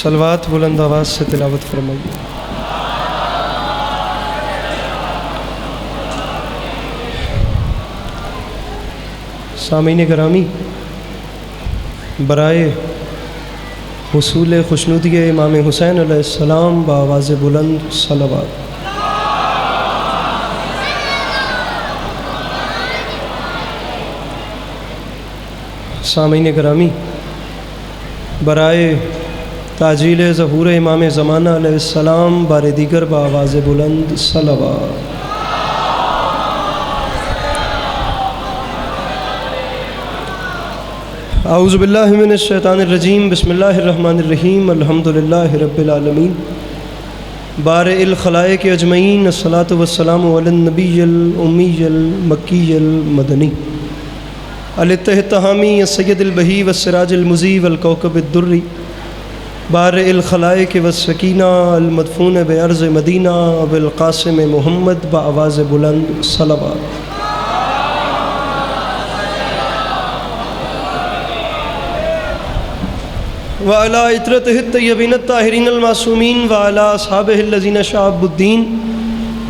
सलवात बुलंद आवाज़ से तिलावत फरमाइए। सामीन करामी, बराए हुसूल खुशनुदी इमाम हुसैन अलैहिस्सलाम बावाज़ बुलंद सलवात। सामीन करामी, बराए ताजील ज़हूर इमाम ज़माना अलैहिस्सलाम बारे दीगर बावाज़ बुलंद सलवात। औज़ु बिल्लाहि मिनश शैतानिर रजीम, बिस्मिल्लाहिर रहमानिर रहीम, अल्हम्दुलिल्लाहि रब्बिल आलमीन, बारिइल खलाइक अजमईन, अस्सलातु वस्सलामु अलन नबिय्यिल उम्मिय्यिल मक्किय्यिल मदनी अल-इत्तिहामी सय्यदिल बही वस्सिराजिल मुज़ी वल कौकबिद दुर्री, बारिइल खलाइक वस्सकीना अल मदफून बिअर्ज़ मदीना बिल क़ासिम मुहम्मद बावाज़ बुलंद सलवात। व अला इतरतिहि तय्यबीन ताहिरीन अल मासूमीन व अला अस्हाबिहि लज़ीना शअबुद्दीन,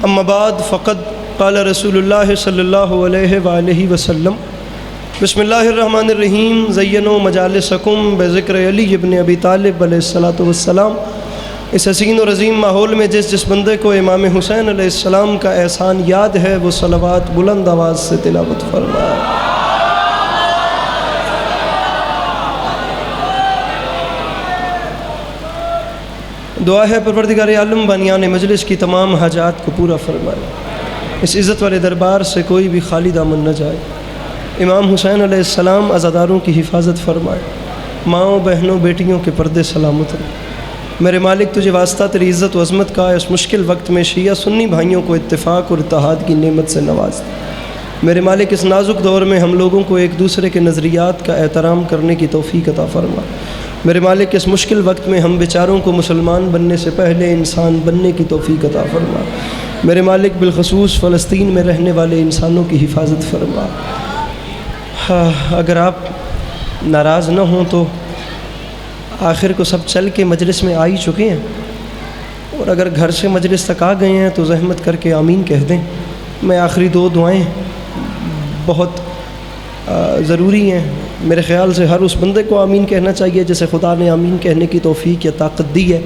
अम्मा बाद फ़क़द क़ाल रसूलुल्लाह सल्लल्लाहु अलैहि व आलिहि वसल्लम, बिस्मिल्लाहिर रहमानिर रहीम, ज़य्यनु मजालिसकुम बिज़िक्र अली इब्न अबी तालिब अलैहिस्सलातु वस्सलाम। इस हसीन और अज़ीम माहौल में जिस बंदे को इमाम हुसैन अलैहिस्सलाम का एहसान याद है वो सलवात बुलंद आवाज़ से तिलावत फरमाए। दुआ है परवरदिगार आलम बनियान मजलिस की तमाम हाजात को पूरा फरमाए। इस इज़्ज़त वाले दरबार से कोई भी खाली दामन न जाए। इमाम हुसैन अलैहिस्सलाम अज़ादारों की हिफाजत फरमाए। माँओं बहनों बेटियों के पर्दे सलामत रहे। मेरे मालिक तुझे वास्ता तेरी इज़्ज़त व अज़मत का इस मुश्किल वक्त में शिया सुन्नी भाइयों को इत्तेफाक और इत्तेहाद की नेमत से नवाज दे। मेरे मालिक इस नाजुक दौर में हम लोगों को एक दूसरे के नज़रियात का एहतराम करने की तौफ़ीक अता फरमा। मेरे मालिक इस मुश्किल वक्त में हम बेचारों को मुसलमान बनने से पहले इंसान बनने की तौफ़ीक अता फरमा। मेरे मालिक बिलखसूस फ़लस्तीन में रहने वाले इंसानों की हिफाजत फरमा। हाँ, अगर आप नाराज़ न हों तो आखिर को सब चल के मजलिस में आ ही चुके हैं, और अगर घर से मजलिस तक आ गए हैं तो ज़हमत करके आमीन कह दें। मैं आखिरी दो दुआएं बहुत ज़रूरी हैं। मेरे ख़्याल से हर उस बंदे को आमीन कहना चाहिए जैसे खुदा ने आमीन कहने की तौफ़ीक या ताकत दी है।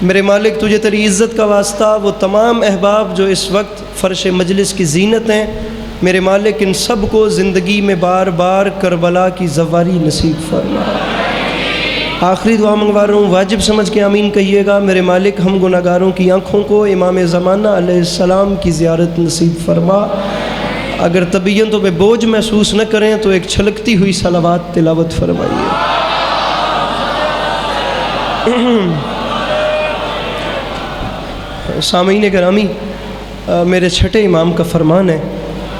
मेरे मालिक तुझे तेरी इज़्ज़त का वास्ता वो तमाम अहबाब जो इस वक्त फ़र्श मजलिस की ज़ीनत हैं, मेरे मालिक इन सब को ज़िंदगी में बार बार करबला की ज़वारी नसीब फरमा। आखिरी दुआ मंगवा रहा हूँ, वाजिब समझ के आमीन कहिएगा। मेरे मालिक हम गुनाहगारों की आँखों को इमाम ज़माना अलैहिस्सलाम की ज़ियारत नसीब फरमा। अगर तबीयतों में बोझ महसूस न करें तो एक छलकती हुई सलावत तिलावत फरमाइए। सामीन करामी, मेरे छठे इमाम का फरमान है,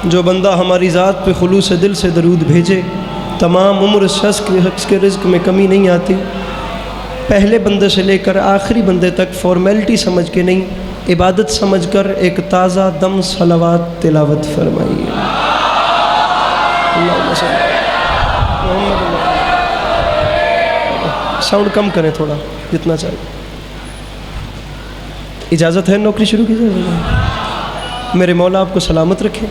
जो बंदा हमारी ज़ात पे खुलूस दिल से दरूद भेजे तमाम उम्र शख्स के रिज़्क में कमी नहीं आती। पहले बंदे से लेकर आखिरी बंदे तक फॉर्मेलिटी समझ के नहीं, इबादत समझकर एक ताज़ा दम सलावत तिलावत फरमाइए। साउंड कम करें थोड़ा, जितना चाहिए। इजाज़त है नौकरी शुरू कीजिए। मेरे मौला आपको सलामत रखे,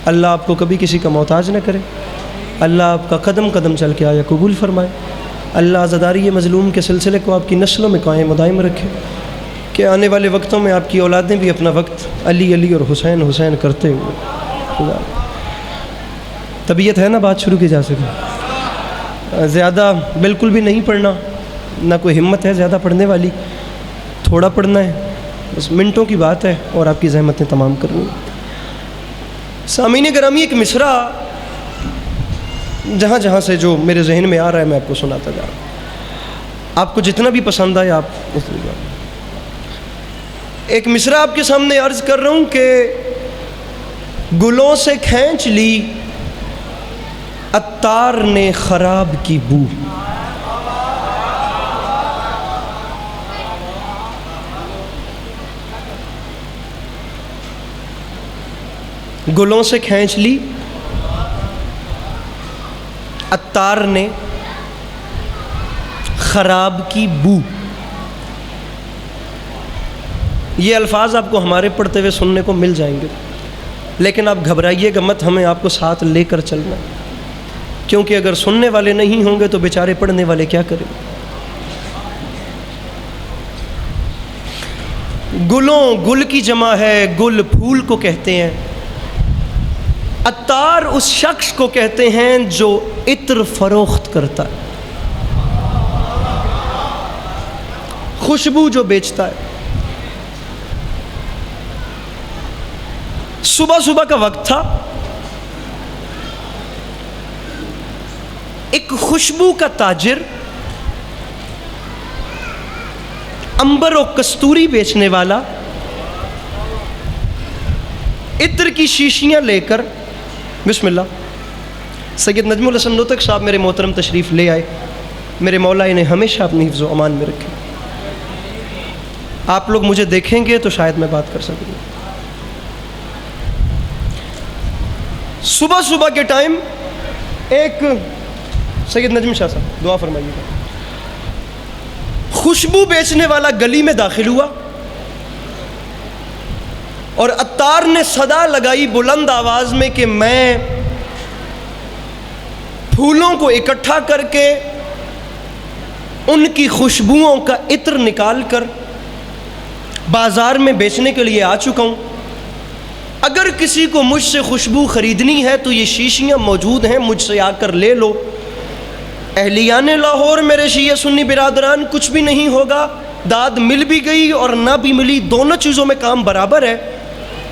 अल्लाह आपको कभी किसी का मोहताज न करे, अल्लाह आपका कदम कदम चल के आया कबूल फरमाए, अल्लाह ज़दारी मज़लूम के सिलसिले को आपकी नस्लों में कायम दायम रखे कि आने वाले वक्तों में आपकी औलादें भी अपना वक्त अली अली और हुसैन हुसैन करते हुए। तबीयत है ना, बात शुरू की जा सके। ज़्यादा बिल्कुल भी नहीं पढ़ना, ना कोई हिम्मत है ज़्यादा पढ़ने वाली, थोड़ा पढ़ना है, बस मिनटों की बात है और आपकी ज़हमतें तमाम करनी। सामीन करामी, एक मिसरा जहाँ जहाँ से जो मेरे जहन में आ रहा है मैं आपको सुनाता जा रहा हूँ। आपको जितना भी पसंद आए आप एक मिसरा आपके सामने अर्ज़ कर रहा हूँ कि गुलों से खींच ली अत्तार ने खराब की बू। गुलों से खींच ली अत्तार ने खराब की बू। ये अल्फाज आपको हमारे पढ़ते हुए सुनने को मिल जाएंगे, लेकिन आप घबराइएगा मत, हमें आपको साथ लेकर चलना, क्योंकि अगर सुनने वाले नहीं होंगे तो बेचारे पढ़ने वाले क्या करें। गुल की जमा है, गुल फूल को कहते हैं। अत्तार उस शख्स को कहते हैं जो इत्र फरोख्त करता है, खुशबू जो बेचता है। सुबह सुबह का वक्त था, एक खुशबू का ताजिर, अंबर और कस्तूरी बेचने वाला, इत्र की शीशियां लेकर, बिस्मिल्लाह, सैयद नजमुल हसन नूतक साहब मेरे मोहतरम तशरीफ़ ले आए। मेरे मौला इन्हें हमेशा अपनी हिफ्ज़ व अमान में रखें। आप लोग मुझे देखेंगे तो शायद मैं बात कर सकूँ। सुबह सुबह के टाइम एक सैयद नजम शाह साहब, दुआ फरमाइएगा, खुशबू बेचने वाला गली में दाखिल हुआ और अत्तार ने सदा लगाई बुलंद आवाज में कि मैं फूलों को इकट्ठा करके उनकी खुशबुओं का इत्र निकाल कर बाजार में बेचने के लिए आ चुका हूं। अगर किसी को मुझसे खुशबू खरीदनी है तो ये शीशियां मौजूद हैं, मुझसे आकर ले लो। अहलियान लाहौर, मेरे शिया सुन्नी बिरादरान, कुछ भी नहीं होगा, दाद मिल भी गई और ना भी मिली, दोनों चीज़ों में काम बराबर है।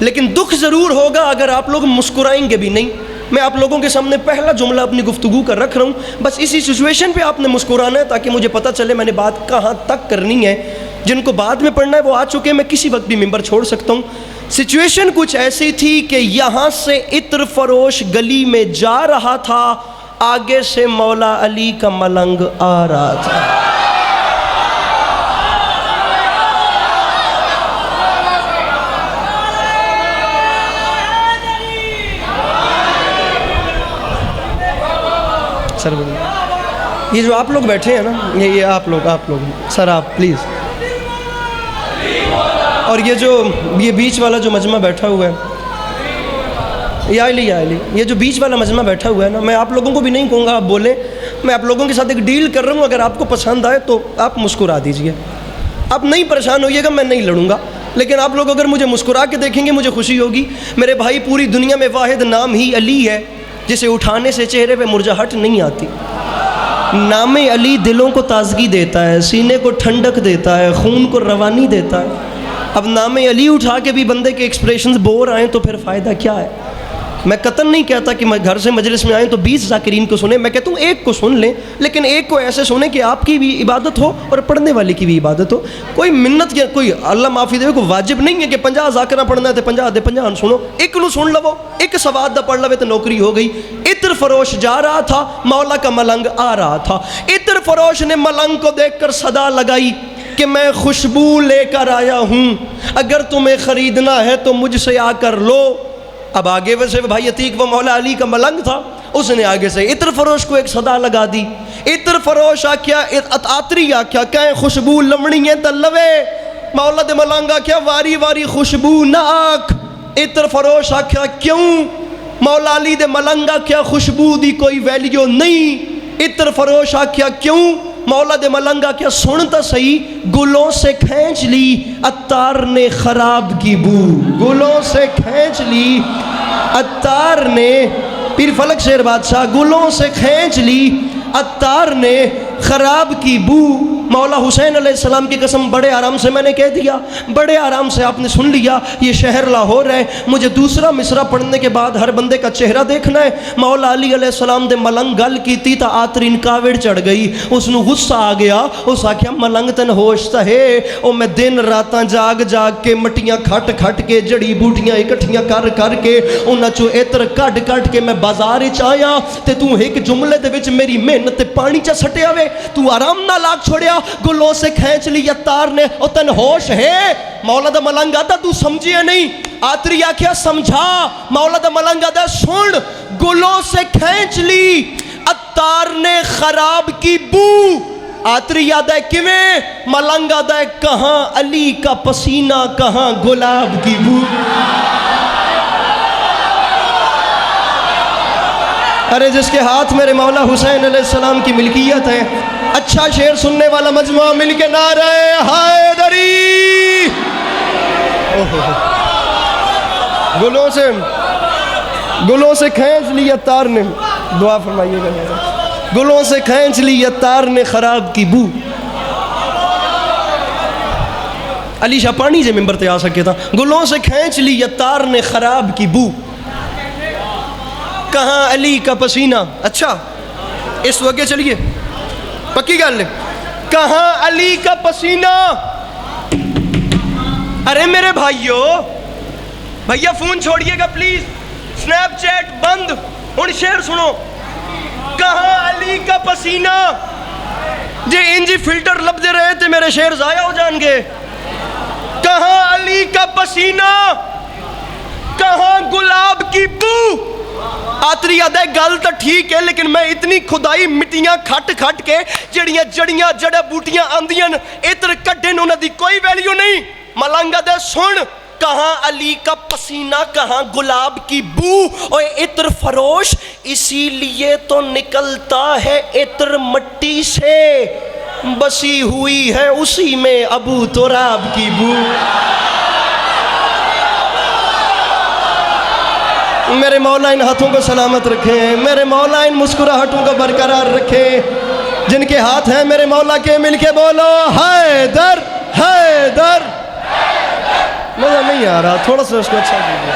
लेकिन दुख ज़रूर होगा अगर आप लोग मुस्कुराएंगे भी नहीं। मैं आप लोगों के सामने पहला जुमला अपनी गुफ्तगू कर रख रहा हूँ, बस इसी सिचुएशन पे आपने मुस्कुराना है ताकि मुझे पता चले मैंने बात कहाँ तक करनी है। जिनको बाद में पढ़ना है वो आ चुके हैं, मैं किसी वक्त भी मिंबर छोड़ सकता हूँ। सिचुएशन कुछ ऐसी थी कि यहाँ से इत्र फरोश गली में जा रहा था, आगे से मौला अली का मलंग आ रहा था। सर ये जो आप लोग बैठे हैं ना, ये आप लोग सर, आप प्लीज़, और ये बीच वाला जो मजमा बैठा हुआ है, ये जो बीच वाला मजमा बैठा हुआ है ना, मैं आप लोगों को भी नहीं कहूँगा आप बोलें, मैं आप लोगों के साथ एक डील कर रहा हूँ। अगर आपको पसंद आए तो आप मुस्कुरा दीजिए, आप नहीं परेशान होइएगा, मैं नहीं लड़ूंगा। लेकिन आप लोग अगर मुझे मुस्कुरा के देखेंगे मुझे खुशी होगी। मेरे भाई, पूरी दुनिया में वाहिद नाम ही अली है जिसे उठाने से चेहरे पे मुरझाहट नहीं आती। नाम अली दिलों को ताजगी देता है, सीने को ठंडक देता है, खून को रवानी देता है। अब नाम अली उठा के भी बंदे के एक्सप्रेशंस बोर आए तो फिर फ़ायदा क्या है। मैं कतन नहीं कहता कि मैं घर से मजलिस में आए तो 20 ज़ाकिरीन को सुने, मैं कहता हूँ एक को सुन लें, लेकिन एक को ऐसे सुने कि आपकी भी इबादत हो और पढ़ने वाले की भी इबादत हो। कोई मिन्नत या कोई अल्लाह माफ़ी दे, कोई वाजिब नहीं है कि 50 ज़ाकिरा पढ़ना है तो 50 दे 50 सुनो, एक नू सुन लवो, एक सवाद दा पढ़ लवे तो नौकरी हो गई। इत्र फरोश जा रहा था, मौला का मलंग आ रहा था। इत्र फरोश ने मलंग को देख कर सदा लगाई कि मैं खुशबू लेकर आया हूँ, अगर तुम्हें ख़रीदना है तो मुझसे आकर लो। अब आगे वैसे भाई अतीक व मौला अली का मलंग था, उसने आगे से इत्र फरोश को एक सदा लगा दी। इत्र फरोश आख्या, आतरी आख्या, कहें खुशबू लमणी है तो लवे। मौला दे मलंग आख्या, वारी वारी खुशबू ना आख। इत्र फरोश आख्या, क्यों? मौला अली दे मलंग आख्या, खुशबू दी कोई वैल्यू नहीं। इत्र फरोश आख्या, क्यों? मौला दे मलंगा क्या, सुन तो सही, गुलों से खींच ली अत्तार ने खराब की बू। गुलों से खींच ली अत्तार ने, पीर फलक शेर बादशाह, गुलों से खींच ली अत्तार ने खराब की बू। मौला हुसैन अलैहिस्सलाम की कसम, बड़े आराम से मैंने कह दिया, बड़े आराम से आपने सुन लिया। ये शहर लाहौर है, मुझे दूसरा मिसरा पढ़ने के बाद हर बंदे का चेहरा देखना है। मौला अली अलैहिस्सलाम दे मलंग गल की थी तो आतरीन काविड़ चढ़ गई, उसनू गुस्सा आ गया। उस आख्या, मलंग तन होश तो है, ओ मैं दिन रात जाग जाग के मटियां खट खट के जड़ी बूटियां इकट्ठियां कर करके उन्हां चों इत्र कढ़ कढ़ के मैं बाजार च आया ते तू एक जुमले दे विच मेरी मेहनत पानी च सटिया वे, तू आराम ना लाग छोड़िया। गुलों से खींच ली अत्तार ने, ओ तन होश है? मौला दा मलंग आदा, तू समझिए नहीं। आतरी आख्या, समझा। मौला दा मलंग आदा, सुन, गुलों से खींच ली अत्तार ने खराब की बू। आतरी याद है किवें, मलंग याद है कहाँ अली का पसीना कहाँ गुलाब की बू। अरे जिसके हाथ मेरे मौला हुसैन अलैहिस्सलाम की मिल्कियत है, अच्छा शेर सुनने वाला मजमुआ मिलके नारे हैदरी। गुलों से खींच लिया तार ने, दुआ फरमाइएगा, गुलों से खींच लिया तार ने खराब की बू। अली शाह पानी से मिंबर ते आ सके था, गुलों से खींच लिया तार ने खराब की बू, कहाँ अली का पसीना। अच्छा इस वक्त चलिए पक्की गल, कहाँ अली का पसीना। अरे मेरे भाइयों, भैया फोन छोड़िएगा प्लीज, स्नैपचैट बंद, हुण शेर सुनो। कहाँ अली का पसीना, जे इंजी फिल्टर लभदे रहे थे मेरे शेर जाया हो जाएंगे। कहाँ अली का पसीना, कहाँ गुलाब की बू। आतरी याद है गल तो ठीक है, लेकिन मैं इतनी खुदाई मिट्टियां खट खट के जड़ियां जड़ियां जड़ा बूटियां आंदियां इतर कड्डे न, उन्हां दी कोई वैल्यू नहीं। मलंगा दे सुन, कहाँ अली का पसीना कहाँ गुलाब की बू। और इत्र फरोश इसीलिए तो निकलता है इत्र मट्टी से, बसी हुई है उसी में अबू तुराब की बू। मेरे मौला इन हाथों को सलामत रखें, मेरे मौला इन मुस्कुराहटों को बरकरार रखें। जिनके हाथ हैं मेरे मौला के, मिलके बोलो हैदर हैदर। मजा नहीं आ रहा, थोड़ा सा उसको अच्छा कीजिए।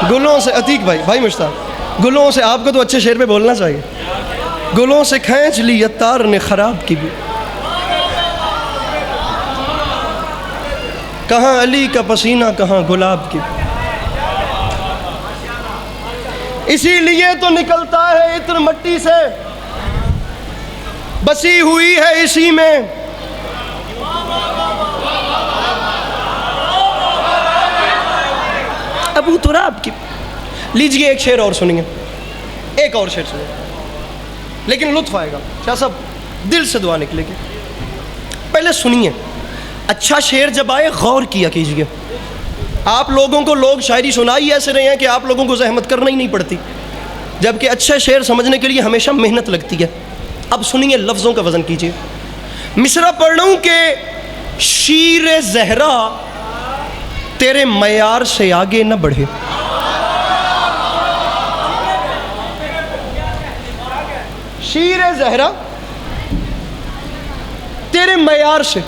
गुलों से अतीक भाई मुश्ताक, गुलों से आपको तो अच्छे शेर पे बोलना चाहिए। गुलों से खींच ली तार ने खराब की भी, कहाँ अली का पसीना कहाँ गुलाब की। इसीलिए तो निकलता है इत्र मट्टी से, बसी हुई है इसी में। अबू तुराब की। लीजिए एक शेर और सुनिए, एक और शेर सुनिए, लेकिन लुत्फ आएगा शाह साहब, दिल से दुआ निकलेगी। पहले सुनिए, अच्छा शेर जब आए गौर किया कीजिए। आप लोगों को लोग शायरी सुनाई ऐसे रहे हैं कि आप लोगों को जहमत करना ही नहीं पड़ती, जबकि अच्छे शेर समझने के लिए हमेशा मेहनत लगती है। अब सुनिए, लफ्ज़ों का वज़न कीजिए। मिसरा पढ़ूं के शीर ज़हरा तेरे मयार से आगे न बढ़े। शीर ज़हरा तेरे मयार से,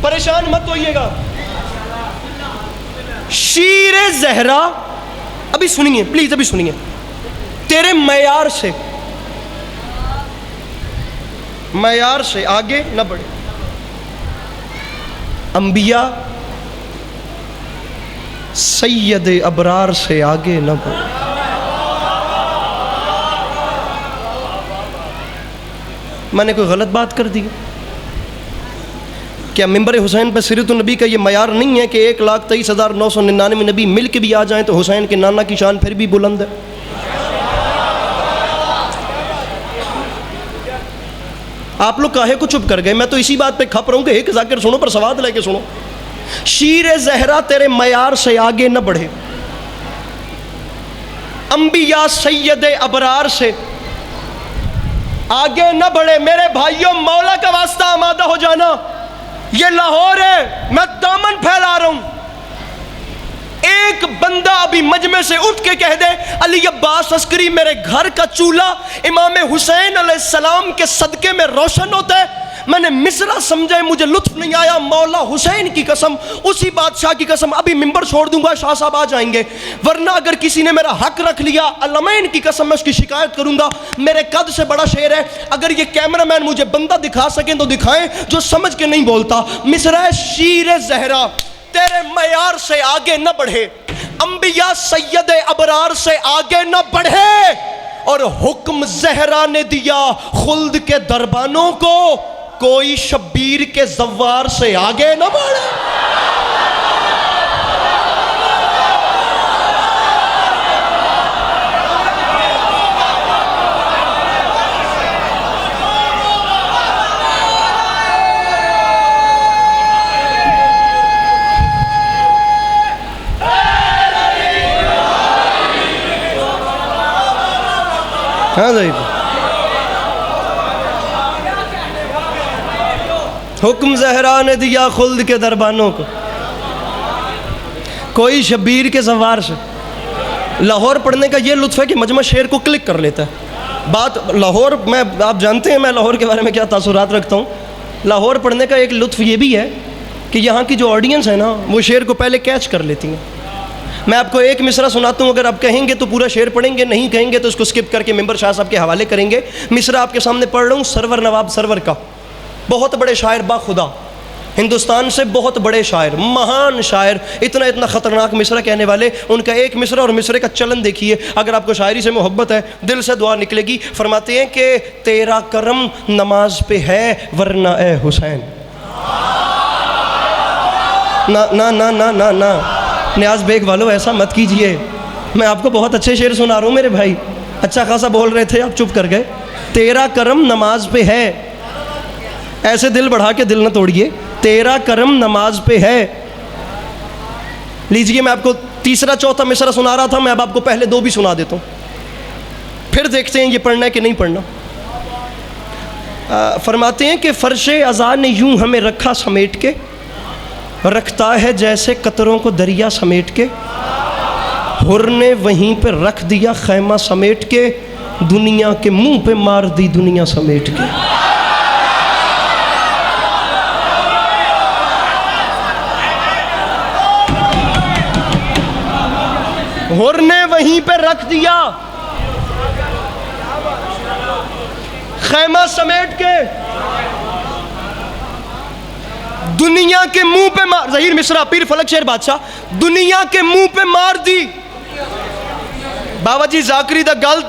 परेशान मत होइएगा। शीर ज़हरा, अभी सुनिए प्लीज, अभी सुनिए, तेरे मयार से आगे न बढ़े। अंबिया सैयद अबरार से आगे न बढ़े। मैंने कोई गलत बात कर दी? क्या मिंबर हुसैन पर सीरतुन नबी का ये मयार नहीं है कि 1,23,999 नबी मिल के भी आ जाएं तो हुसैन के नाना की शान फिर भी बुलंद है? आप लोग काहे को चुप कर गए? मैं तो इसी बात पे खप रहा हूं कि एक जाकिर सुनो पर सवाद लेके सुनो। शीर ज़हरा तेरे मयार से आगे न बढ़े, अंबिया सैयद अबरार से आगे न बढ़े। मेरे भाइयों, मौला का वास्ता आमादा हो जाना। ये लाहौर है, मैं दामन फैला रहा हूं। एक बंदा अभी मजमे से उठ के कह दे अली अब्बास अस्करी मेरे घर का चूल्हा इमाम हुसैन अलैहिस्सलाम के सदके में रोशन होता है, मैंने मिसरा समझा, मुझे लुत्फ नहीं आया। मौला हुसैन की कसम, उसी बादशाह की कसम, अभी मिंबर छोड़ दूंगा, शाह साहब आ जाएंगे, वरना अगर किसी ने मेरा हक रख लिया, अलमैन की कसम, मैं उसकी शिकायत करूंगा। मेरे कद से बड़ा शेर है, अगर ये कैमरामैन मुझे बंदा दिखा सकें तो दिखाएं जो समझ के नहीं बोलता। मिसरा शीर ज़हरा तेरे मयार से आगे न बढ़े, अंबिया सैयद अबरार से आगे न बढ़े, और हुक्म ज़हरा ने दिया खुल्द के दरबानों को कोई शब्बीर के जव्वार से आगे न बढ़े। हाँ जी, हुक्म ज़हरा ने दिया खुल्द के दरबानों को, कोई शब्बीर के सवार से। लाहौर पढ़ने का ये लुत्फ़ है कि मजमा शेर को क्लिक कर लेता है। बात लाहौर, मैं, आप जानते हैं मैं लाहौर के बारे में क्या तासुरात रखता हूँ। लाहौर पढ़ने का एक लुत्फ़ ये भी है कि यहाँ की जो ऑडियंस है ना, वो शेर को पहले कैच कर लेती है। मैं आपको एक मिसरा सुनाता हूँ, अगर आप कहेंगे तो पूरा शेर पढ़ेंगे, नहीं कहेंगे तो इसको स्किप करके मेंबर शाह साहब के हवाले करेंगे। मिसरा आपके सामने पढ़ रहा हूँ, सरवर नवाब सरवर का, बहुत बड़े शायर बाखुदा, हिंदुस्तान से बहुत बड़े शायर, महान शायर, इतना इतना ख़तरनाक मिसरा कहने वाले। उनका एक मिसरा और मिसरे का चलन देखिए, अगर आपको शायरी से मोहब्बत है, दिल से दुआ निकलेगी। फरमाते हैं कि तेरा करम नमाज पे है वरना ए हुसैन। ना ना ना ना ना ना न्याज बेग वालों, ऐसा मत कीजिए। मैं आपको बहुत अच्छे शेर सुना रहा हूँ मेरे भाई, अच्छा खासा बोल रहे थे, आप चुप कर गए। तेरा करम नमाज पे है, ऐसे दिल बढ़ा के दिल न तोड़िए। तेरा करम नमाज पे है। लीजिए, मैं आपको तीसरा चौथा मिसरा सुना रहा था, मैं अब आपको पहले दो भी सुना देता हूँ, फिर देखते हैं ये पढ़ना है कि नहीं पढ़ना। फरमाते हैं कि फर्शे अज़ा ने यूं हमें रखा समेट के, रखता है जैसे कतरों को दरिया समेट के। हुर ने वहीं पे रख दिया खैमा समेट के, दुनिया के मुंह पे मार दी दुनिया समेट के। हुर ने वहीं पे रख दिया खैमा समेट के, दुनिया के मुंह पे मार, ज़हीर मिसरा पीर फलक शेर बादशाह, दुनिया के मुंह पे मार दी। बाबा जी जाकरी दा गल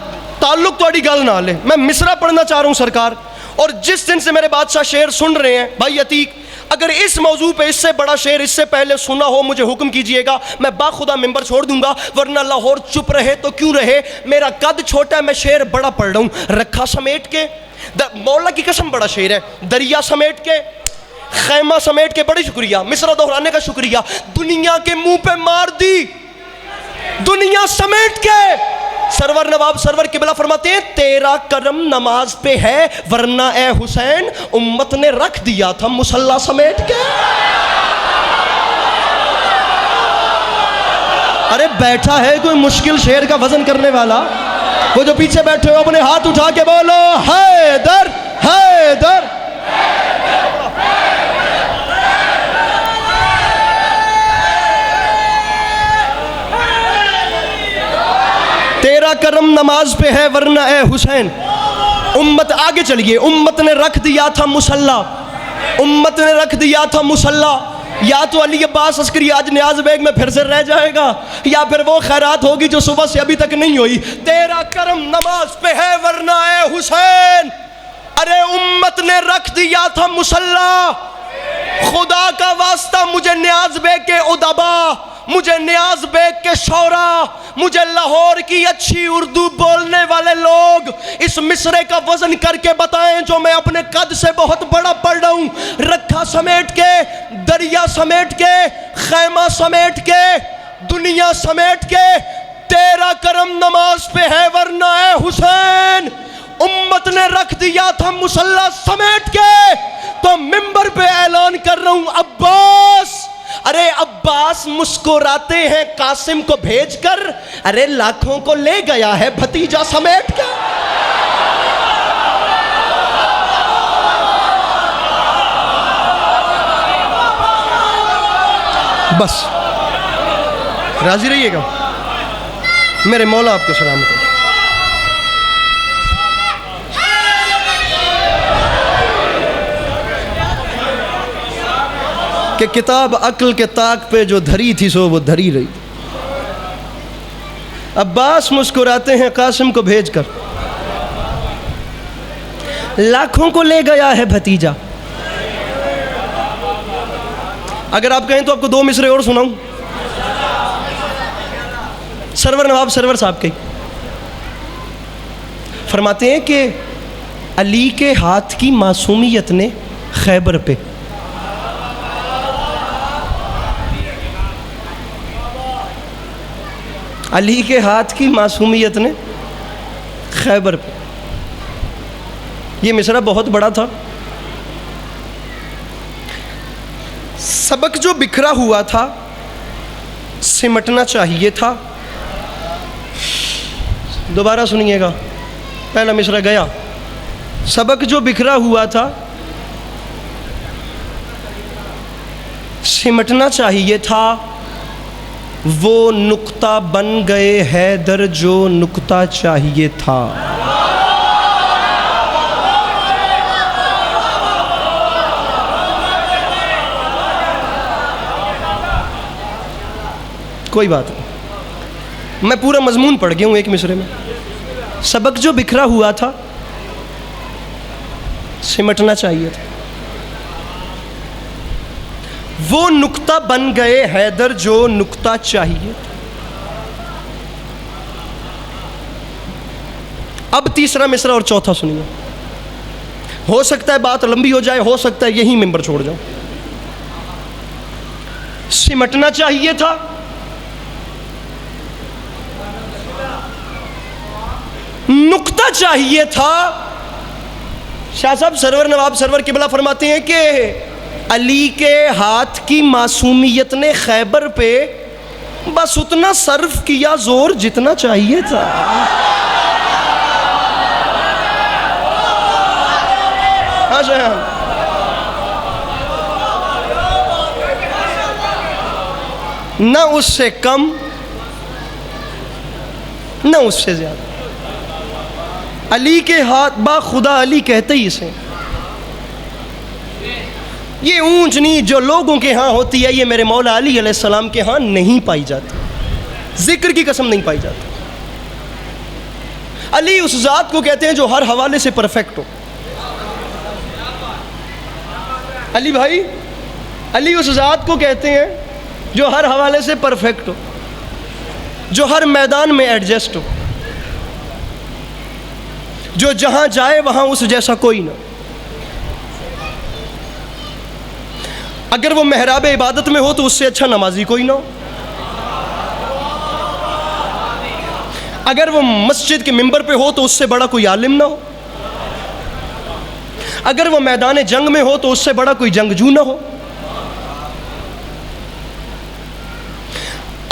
ताल्लुक तोड़ी गल ना ले, मैं मिसरा पढ़ना चाह रहा हूँ सरकार। और जिस दिन से मेरे बादशाह शेर सुन रहे हैं भाई अतीक, अगर इस मौजू पे इससे बड़ा शेर इससे पहले सुना हो मुझे हुक्म कीजिएगा, मैं बाखुदा मिंबर छोड़ दूंगा, वरना लाहौर चुप रहे तो क्यों रहे। मेरा कद छोटा है, मैं शेर बड़ा पढ़ रहा हूँ। रखा समेट के, मौला की कसम बड़ा शेर है। दरिया समेट के, खैमा समेट के, बड़ी शुक्रिया, मिसरा दोहराने का शुक्रिया। दुनिया के मुंह पे मार दी दुनिया समेट के। सरवर नवाब सरवर किबला फरमाते हैं तेरा करम नमाज पे है वरना ए हुसैन उम्मत ने रख दिया था मुसल्ला समेट के। अरे बैठा है कोई मुश्किल शेर का वजन करने वाला, वो जो पीछे बैठे हो अपने हाथ उठा के बोलो हैदर हैदर। तेरा करम नमाज पे है वरना ए हुसैन। उम्मत आगे चलिए, उम्मत ने रख दिया था मुसल्ला, उम्मत ने रख दिया था मुसल्ला। या तो अली अब्बास अस्करी आज नियाज बेग में फिर से रह जाएगा, या फिर वो खैरात होगी जो सुबह से अभी तक नहीं हुई। तेरा करम नमाज पे है वरना ए हुसैन। अरे उम्मत ने रख दिया था मुसल्ला। खुदा का वास्ता मुझे नियाज बेग के उदबा, मुझे नियाज बेग के शौरा, मुझे लाहौर की अच्छी उर्दू बोलने वाले लोग इस मिसरे का वजन करके बताएं जो मैं अपने कद से बहुत बड़ा पढ़ रहा हूं। रखा समेट के, दरिया समेट के, खैमा समेट के, दुनिया समेट के। तेरा करम नमाज पे है वरना ए हुसैन। उम्मत ने रख दिया था मुसल्ला समेट के, तो मिंबर पे ऐलान कर रहा हूं अब्बास। अरे अब्बास मुस्कुराते हैं कासिम को भेजकर, अरे लाखों को ले गया है भतीजा समेट के। बस राजी रहिएगा, मेरे मौला आपको सलामत है। कि किताब अक्ल के ताक पे जो धरी थी सो वो धरी रही। अब्बास मुस्कुराते हैं कासिम को भेजकर, लाखों को ले गया है भतीजा। अगर आप कहें तो आपको 2 मिसरे और सुनाऊं, सरवर नवाब सरवर साहब के। फरमाते हैं कि अली के हाथ की मासूमियत ने खैबर पे, अली के हाथ की मासूमियत ने खैबर पे। ये मिसरा बहुत बड़ा था। सबक जो बिखरा हुआ था सिमटना चाहिए था। दोबारा सुनिएगा, पहला मिसरा गया। सबक जो बिखरा हुआ था सिमटना चाहिए था, वो नुक्ता बन गए हैदर जो नुक्ता चाहिए था। कोई बात नहीं, मैं पूरा मजमून पढ़ गया हूँ एक मिसरे में। सबक जो बिखरा हुआ था सिमटना चाहिए था, वो नुक्ता बन गए हैदर जो नुक्ता चाहिए था। अब तीसरा मिसरा और चौथा सुनिए। हो सकता है बात लंबी हो जाए, हो सकता है यही मिंबर छोड़ जाऊं। सिमटना चाहिए था, नुक्ता चाहिए था। शाह साहब सरवर नवाब सरवर किबला फरमाते हैं कि अली के हाथ की मासूमियत ने खैबर पे बस उतना सर्फ किया जोर जितना चाहिए था। हाँ शाह, न उससे कम न उससे ज्यादा। अली के हाथ बा खुदा अली कहते ही इसे। ये ऊंच नीच जो लोगों के यहाँ होती है, ये मेरे मौला अली अलैहिस्सलाम के यहाँ नहीं पाई जाती। जिक्र की कसम नहीं पाई जाती। अली उस जात को कहते हैं जो हर हवाले से परफेक्ट हो। अली भाई, अली उस जात को कहते हैं जो हर हवाले से परफेक्ट हो, जो हर मैदान में एडजस्ट हो, जो जहां जाए वहां उस जैसा कोई ना। अगर वो मेहराब इबादत में हो तो उससे अच्छा नमाजी कोई ना हो। अगर वो मस्जिद के मिंबर पे हो तो उससे बड़ा कोई आलिम ना हो। अगर वो मैदान जंग में हो तो उससे बड़ा कोई जंगजू ना हो।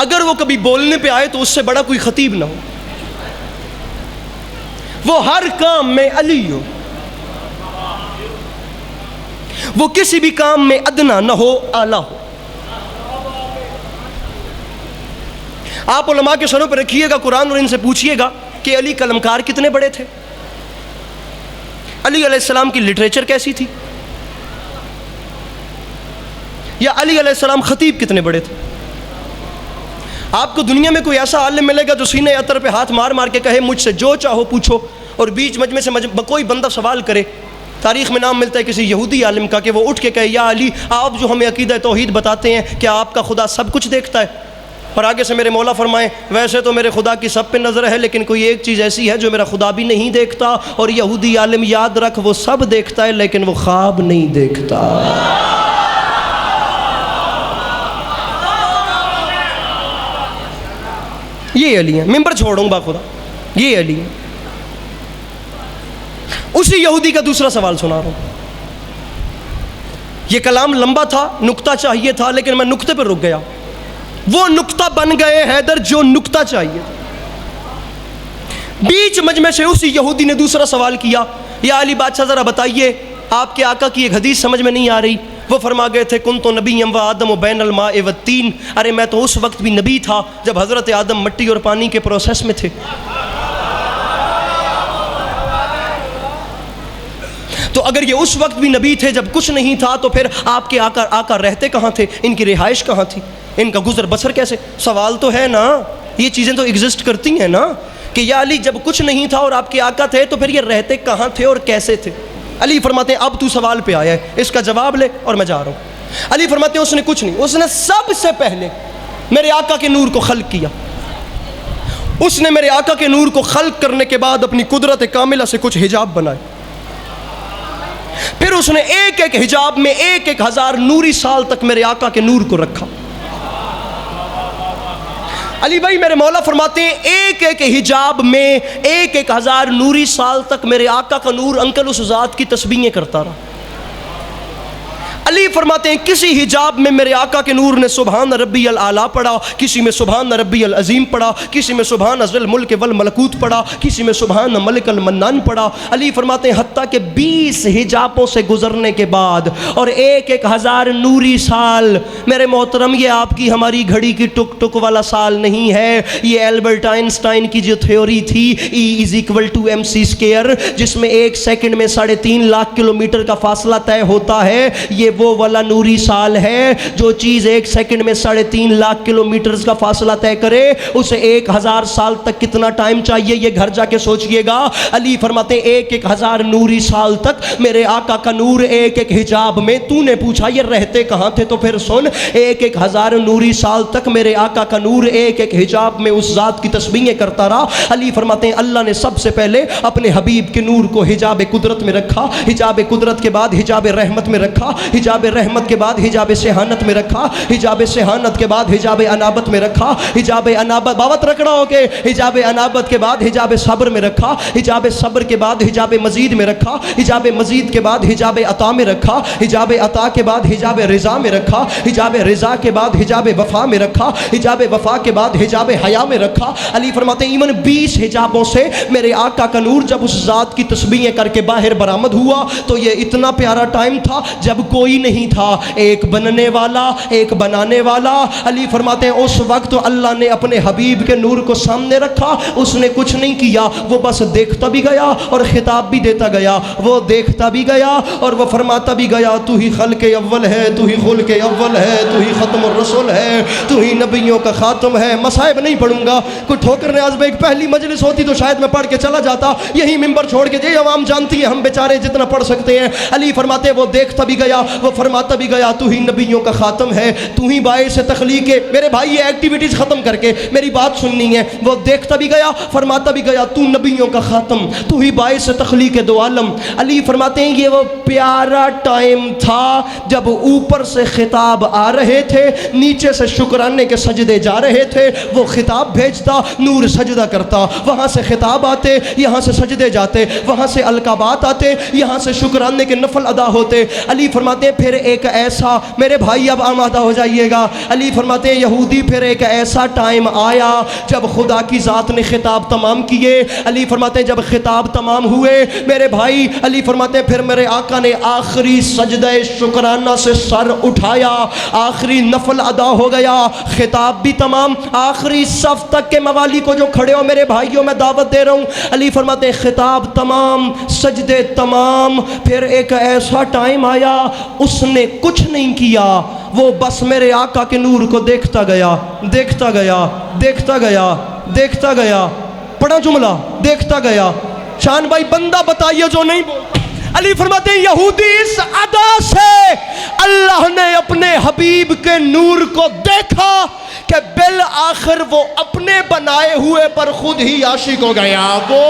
अगर वो कभी बोलने पे आए तो उससे बड़ा कोई खतीब ना हो। वो हर काम में अली हो, वो किसी भी काम में अदना न हो आला हो। आप उलमा के सरों पर रखिएगा कुरान और इनसे पूछिएगा कि अली कलमकार कितने बड़े थे, अली अलैहिस्सलाम की लिटरेचर कैसी थी, या अली अलैहिस्सलाम खतीब कितने बड़े थे। आपको दुनिया में कोई ऐसा आलिम मिलेगा जो सीने अतर पे हाथ मार मार के कहे मुझसे जो चाहो पूछो, और बीच मजमे से कोई बंदा सवाल करे। तारीख़ में नाम मिलता है किसी यहूदी आलिम का कि वो उठ के कहे या अली आप जो हमें अकीदा तौहीद बताते हैं क्या आपका खुदा सब कुछ देखता है। और आगे से मेरे मौला फरमाएं वैसे तो मेरे खुदा की सब पे नज़र है, लेकिन कोई एक चीज़ ऐसी है जो मेरा खुदा भी नहीं देखता। और यहूदी आलिम याद रख वो सब देखता है लेकिन वो ख्वाब नहीं देखता। ये अली है, मिंबर छोड़ूंगा खुदा, ये अली है। उसी यहूदी का दूसरा सवाल सुना रहा हूं। ये कलाम लंबा था, नुक्ता चाहिए था, लेकिन मैं नुक्ते पर रुक गया। वो नुक्ता बन गए हैदर जो नुक्ता चाहिए था। बीच मजमे से उसी यहूदी ने दूसरा सवाल किया, या अली बादशाह जरा बताइए आपके आका की एक हदीस समझ में नहीं आ रही। वो फरमा गए थे कुन तो नबी व आदम व बैन अलमा व तीन। अरे मैं तो उस वक्त भी नबी था जब हज़रत आदम मिट्टी और पानी के प्रोसेस में थे। तो अगर ये उस वक्त भी नबी थे जब कुछ नहीं था, तो फिर आपके आका रहते कहाँ थे, इनकी रिहाइश कहाँ थी, इनका गुजर बसर कैसे। सवाल तो है ना, ये चीज़ें तो एग्जिस्ट करती हैं ना कि या अली जब कुछ नहीं था और आपके आका थे तो फिर ये रहते कहाँ थे और कैसे थे। अली फरमाते हैं अब तू सवाल पे आया है, इसका जवाब ले और मैं जा रहा हूँ। अली फरमाते हैं उसने कुछ नहीं, उसने सबसे पहले मेरे आका के नूर को खल्क किया। उसने मेरे आका के नूर को खल्क करने के बाद अपनी कुदरत कामिला से कुछ हिजाब बनाए, फिर उसने एक एक हिजाब में 1,000 नूरी साल तक मेरे आका के नूर को रखा। अली भाई मेरे मौला फरमाते हैं एक एक हिजाब में 1,000 नूरी साल तक मेरे आका का नूर अंकल उस ज़ात की तस्बीहें करता रहा। अली फरमाते हैं किसी हिजाब में मेरे आका के नूर ने सुभान रब्बी अल आला पढ़ा, किसी में सुभान रब्बी अल अजीम पढ़ा, किसी में सुभान अज़ल मुल्क वल मलकूत पढ़ा, किसी में सुभान मलिक अल मन्नान पढ़ा। अली फरमाते हैं हत्ता के 20 हिजाबों से गुजरने के बाद और 1,000 नूरी साल, मेरे मोहतरम ये आपकी हमारी घड़ी की टुक टुक वाला साल नहीं है, ये एल्बर्ट आइंस्टाइन की जो थ्योरी थी E=mc², जिसमें 1 सेकंड में 3.5 लाख किलोमीटर का फासला तय होता है, ये वो वाला नूरी साल है। जो चीज़ 1 सेकंड में 3.5 लाख किलोमीटर का फासला तय करे, उसे 1,000 साल तक कितना टाइम चाहिए ये घर जाके सोचिएगा। अली फरमाते 1,000 नूरी साल तक मेरे आका का नूर एक एक हिजाब में। तूने पूछा ये रहते कहाँ थे, तो फिर सुन 1,000 नूरी साल तक मेरे आका का नूर एक एक हिजाब में उस ज़ात की तस्बीहें करता रहा। अली फरमाते हैं अल्लाह ने सबसे पहले अपने हबीब के नूर को हिजाब कुदरत में रखा, हिजाब कुदरत के बाद हिजाब रहमत में रखा, हिजाब रहमत के बाद हिजाब सेहानत में रखा, हिजाब सेहानत के बाद हिजाब अनाबत में रखा, हिजाब अनाबत बावत रखना हो के हिजाब अनाबत के बाद हिजाब सब्र में रखा, हिजाब सब्र के बाद हिजाब मजीद में रखा, हिजाब मजीद के बाद हिजाब अता में रखा, हिजाब अता के बाद हिजाब रिज़ा में रखा, हिजाब रिज़ा के बाद हिजाब वफ़ा में रखा, हिजाब वफ़ा के बाद हिजाब हया में रखा। अली फरमाते हैं ईमन 20 हिजाबों से मेरे आका का नूर जब उस ज़ात की तस्बीहें करके बाहर बरामद हुआ, तो ये इतना प्यारा टाइम था जब कोई नहीं था, एक बनने वाला एक बनाने वाला। अली फरमाते हैं उस वक्त तो अल्लाह ने अपने हबीब के नूर को सामने रखा, उसने कुछ नहीं किया, वो बस देखता भी गया और खिताब भी देता गया। वो देखता भी गया और वो फरमाता भी गया, तू ही खल्क़े अव्वल है, तू ही खुल्क़े अव्वल है, तू ही ख़त्मुर रसूल है, तू ही नबियों का ख़ातम है। मसाइब नहीं पढ़ूंगा, कोई ठोकर न्याज़ में एक पहली मजलिस होती तो शायद मैं पढ़ के चला जाता, यही मिंबर छोड़ के। ये अवाम जानती है हम बेचारे जितना पढ़ सकते हैं। अली फरमाते वो देखता भी गया, वो फरमाता भी गया, तू ही नबियों का ख़ातम है, तू ही बाइस तख्लीक है। मेरे भाई ये एक्टिविटीज़ ख़त्म करके मेरी बात सुननी है। वो देखता भी गया, फरमाता भी गया, तू नबियों का ख़ातम, तू ही बाइस तख्लीक दो आलम। अली फरमाते हैं ये वो प्यारा टाइम था जब ऊपर से खिताब आ रहे थे, नीचे से शुक्राने के सजदे जा रहे थे। वो खिताब भेजता, नूर सजदा करता, वहाँ से खिताब आते, यहाँ से सजदे जाते, वहाँ से अलकाबात आते, यहाँ से शुक्राने के नफल अदा होते। अली फरमाते हैं फिर एक ऐसा, मेरे भाई अब आमादा हो जाइएगा, अली फरमाते हैं यहूदी फिर एक ऐसा टाइम आया जब खुदा की ज़ात ने खिताब तमाम किए। अली फरमाते हैं जब खिताब तमाम हुए मेरे भाई, अली फरमाते हैं फिर मेरे आका ने आखिरी सजदे शुक्राना से सर उठाया, आखिरी नफल अदा हो गया, खिताब भी तमाम। आखिरी सफ तक के मवाली को जो खड़े हो मेरे भाइयों मैं दावत दे रहा हूँ, अली फरमाते हैं खिताब तमाम, सजदे तमाम। फिर एक ऐसा टाइम आया उसने कुछ नहीं किया, वो बस मेरे आका के नूर को देखता गया, देखता गया, देखता गया, देखता गया। पढ़ा जुमला, देखता गया। शान भाई बंदा बताइए जो नहीं बोलता। अली फरमाते हैं यहूदी इस अदा से अल्लाह ने अपने हबीब के नूर को देखा कि बिल आखिर वो अपने बनाए हुए पर खुद ही आशिक हो गया। वो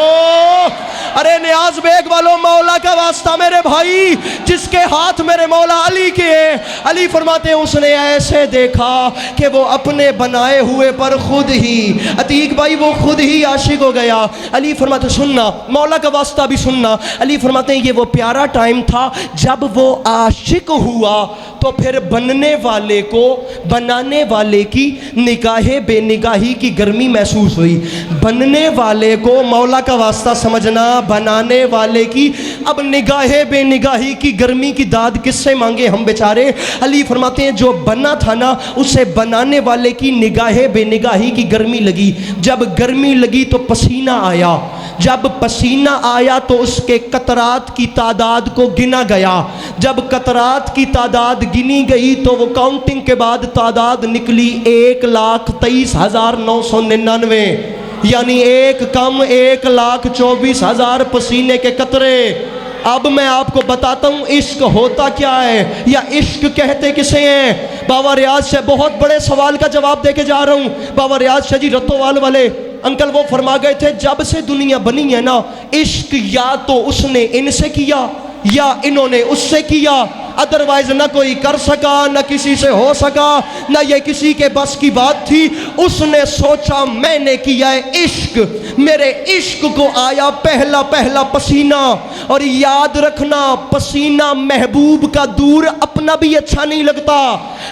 अरे नियाज बेग वालों मौला का वास्ता मेरे भाई, जिसके हाथ मेरे मौला अली के हैं, अली फरमाते हैं उसने ऐसे देखा कि वो अपने बनाए हुए पर खुद ही, अतीक भाई वो खुद ही आशिक हो गया। अली फरमाते सुनना, मौला का वास्ता भी सुनना। अली फरमाते हैं ये वो प्यारा टाइम था जब वो आशिक हुआ तो फिर बनने वाले को बनाने वाले की निगाहे बेनिगाही की गर्मी महसूस हुई। बनने वाले को मौला का वास्ता समझना, बनाने वाले की अब निगाहे बेनिगाही की गर्मी की दाद किससे मांगे हम बेचारे। अली फरमाते हैं जो बना था ना उसे बनाने वाले की निगाहे बेनिगाही की गर्मी लगी। जब गर्मी लगी तो पसीना आया, जब पसीना आया तो उसके कतरात की तादाद को गिना गया। जब कतरात की तादाद गिनी गई तो वो काउंटिंग के बाद तादाद निकली 1,23,999, यानी एक कम 1,24,000 पसीने के कतरे। अब मैं आपको बताता हूँ इश्क होता क्या है, या इश्क कहते किसे हैं। बाबा रियाज से बहुत बड़े सवाल का जवाब देके जा रहा हूँ। बाबा रियाज शाह जी रतोवाल वाले अंकल वो फरमा गए थे, जब से दुनिया बनी है ना, इश्क या तो उसने इनसे किया या इन्होंने उससे किया, अदरवाइज ना कोई कर सका, ना किसी से हो सका, ना ये किसी के बस की बात थी। उसने सोचा मैंने किया है इश्क, मेरे इश्क को आया पहला पहला पसीना। और याद रखना, पसीना महबूब का दूर अपना भी अच्छा नहीं लगता,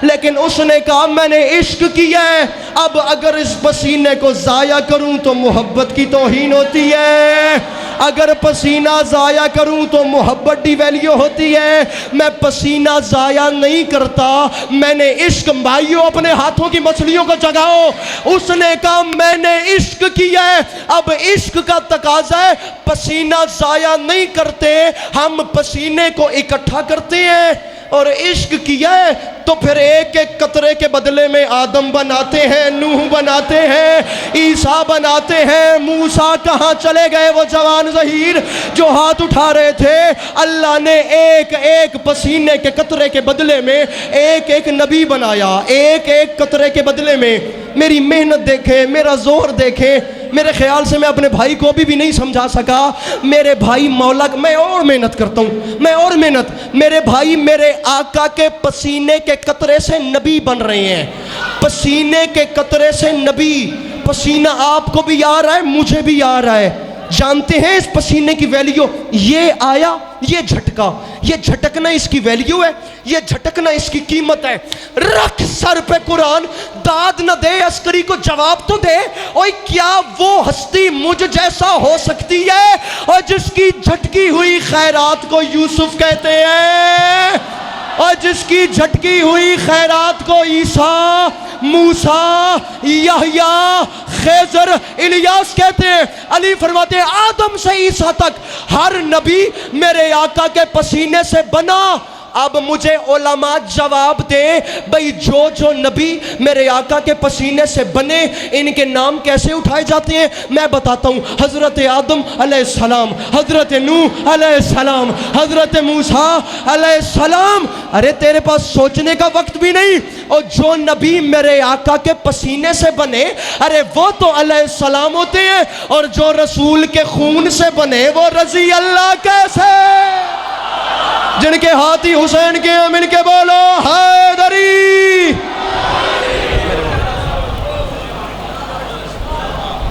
लेकिन उसने कहा मैंने इश्क किया है, अब अगर इस पसीने को जाया करूं तो मोहब्बत की तौहीन होती है, अगर पसीना जाया करूं तो मोहब्बत डिवैल्यू होती है। मैं पसीना जाया नहीं करता, मैंने इश्क, भाइयों अपने हाथों की मछलियों को जगाओ। उसने कहा मैंने इश्क किया है, अब इश्क का तकाजा है, पसीना जाया नहीं करते, हम पसीने को इकट्ठा करते हैं। और इश्क किया है तो फिर एक एक कतरे के बदले में आदम बनाते हैं, नूह बनाते हैं, ईसा बनाते हैं। मूसा कहाँ चले गए वो जवान ज़हीर जो हाथ उठा रहे थे। अल्लाह ने एक एक पसीने के कतरे के बदले में एक एक नबी बनाया, एक एक कतरे के बदले में। मेरी मेहनत देखें, मेरा जोर देखें। मेरे ख्याल से मैं अपने भाई को भी नहीं समझा सका। मेरे भाई मौला, मैं और मेहनत करता हूँ, मैं और मेहनत। मेरे भाई मेरे आका के पसीने के कतरे से नबी बन रहे हैं, पसीने के कतरे से नबी। पसीना आपको भी आ रहा है, मुझे भी आ रहा है। जानते हैं इस पसीने की वैल्यू? ये आया, ये झटका, ये झटकना इसकी वैल्यू है, ये झटकना इसकी कीमत है। रख सर पे कुरान, दाद न दे, अस्करी को जवाब तो दे। और क्या वो हस्ती मुझ जैसा हो सकती है और जिसकी झटकी हुई खैरात को यूसुफ कहते हैं, और जिसकी झटकी हुई खैरात को ईसा, मूसा, यहया, खेजर, इलियास कहते हैं। अली फरमाते हैं आदम से ईसा तक हर नबी मेरे आका के पसीने से बना। अब मुझे उलमा जवाब दे भाई, जो जो नबी मेरे आका के पसीने से बने, इनके नाम कैसे उठाए जाते हैं? मैं बताता हूँ। हज़रत आदम अलैहिस्सलाम, हज़रत नूह अलैहिस्सलाम, हज़रत मूसा अलैहिस्सलाम। अरे तेरे पास सोचने का वक्त भी नहीं। और जो नबी मेरे आका के पसीने से बने, अरे वो तो अलैहिस्सलाम होते हैं, और जो रसूल के खून से बने वो रजी अल्लाह कैसे? जिनके हाथी हुसैन के मिल के बोलो हैदरी।